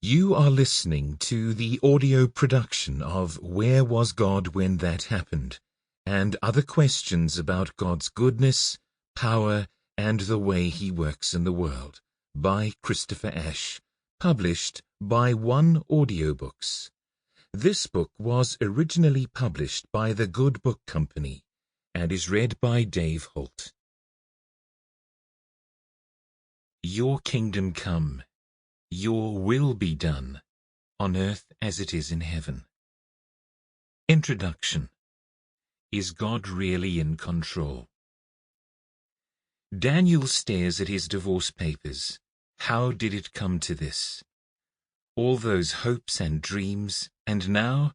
You are listening to the audio production of Where Was God When That Happened? And Other Questions About God's Goodness, Power, and the Way He Works in the World by Christopher Ashe, published by Audiobooks. This book was originally published by the Good Book Company and is read by Dave Holdt. Your kingdom come. Your will be done, on earth as it is in heaven. Introduction. Is God really in control? Daniel stares at his divorce papers. How did it come to this? All those hopes and dreams, and now,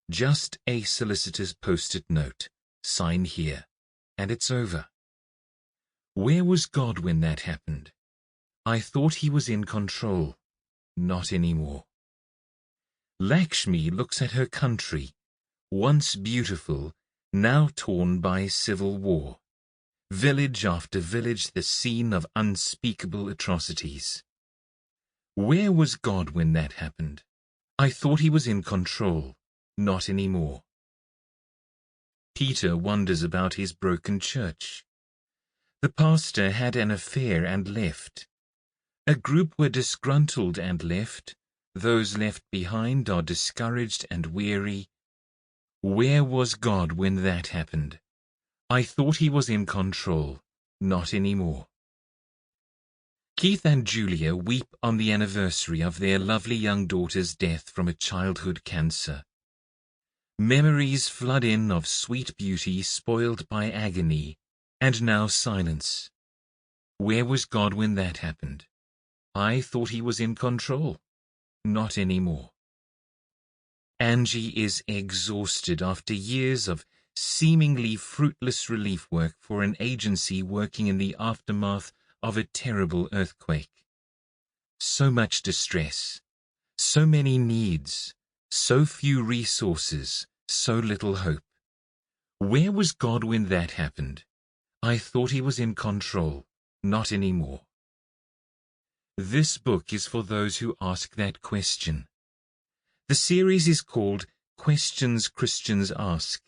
just a solicitor's post-it note. Sign here, and it's over. Where was God when that happened? I thought he was in control. Not anymore. Lakshmi looks at her country, once beautiful, now torn by civil war. Village after village the scene of unspeakable atrocities. Where was God when that happened? I thought he was in control. Not anymore. Peter wonders about his broken church. The pastor had an affair and left. A group were disgruntled and left. Those left behind are discouraged and weary. Where was God when that happened? I thought he was in control. Not anymore. Keith and Julia weep on the anniversary of their lovely young daughter's death from a childhood cancer. Memories flood in of sweet beauty spoiled by agony, and now silence. Where was God when that happened? I thought he was in control. Not anymore. Angie is exhausted after years of seemingly fruitless relief work for an agency working in the aftermath of a terrible earthquake. So much distress, so many needs, so few resources, so little hope. Where was God when that happened? I thought he was in control. Not anymore. This book is for those who ask that question. The series is called Questions Christians Ask,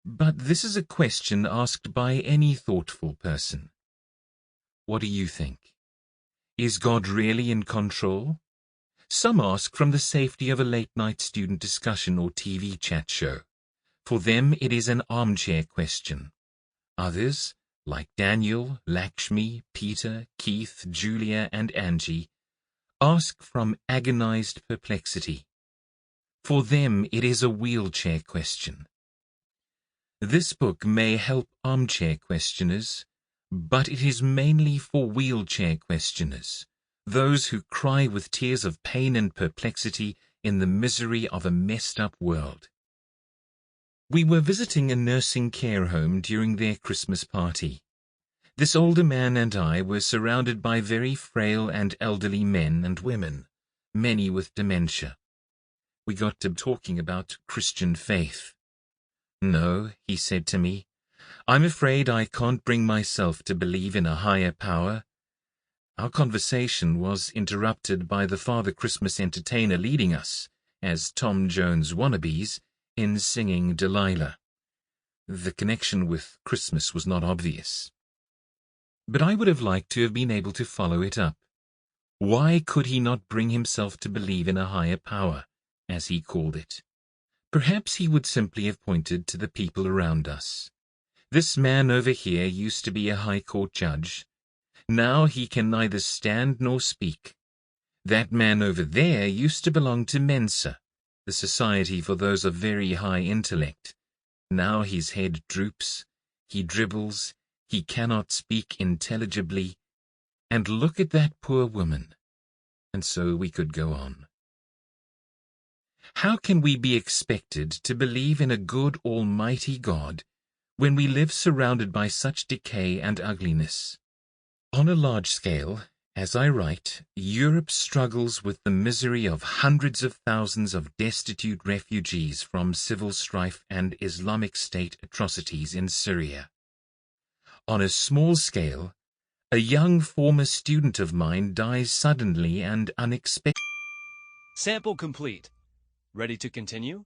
but this is a question asked by any thoughtful person. What do you think? Is God really in control? Some ask from the safety of a late-night student discussion or TV chat show. For them, it is an armchair question. Others, like Daniel, Lakshmi, Peter, Keith, Julia, and Angie, ask from agonized perplexity. For them, it is a wheelchair question. This book may help armchair questioners, but it is mainly for wheelchair questioners, those who cry with tears of pain and perplexity in the misery of a messed-up world. We were visiting a nursing care home during their Christmas party. This older man and I were surrounded by very frail and elderly men and women, many with dementia. We got to talking about Christian faith. No, he said to me, I'm afraid I can't bring myself to believe in a higher power. Our conversation was interrupted by the Father Christmas entertainer leading us, as Tom Jones wannabes, in singing Delilah. The connection with Christmas was not obvious. But I would have liked to have been able to follow it up. Why could he not bring himself to believe in a higher power, as he called it? Perhaps he would simply have pointed to the people around us. This man over here used to be a high court judge. Now he can neither stand nor speak. That man over there used to belong to Mensa, the society for those of very high intellect. Now his head droops, he dribbles, he cannot speak intelligibly, and look at that poor woman. And so we could go on. How can we be expected to believe in a good almighty God when we live surrounded by such decay and ugliness? On a large scale, as I write, Europe struggles with the misery of hundreds of thousands of destitute refugees from civil strife and Islamic State atrocities in Syria. On a small scale, a young former student of mine dies suddenly and unexpectedly. Sample complete. Ready to continue?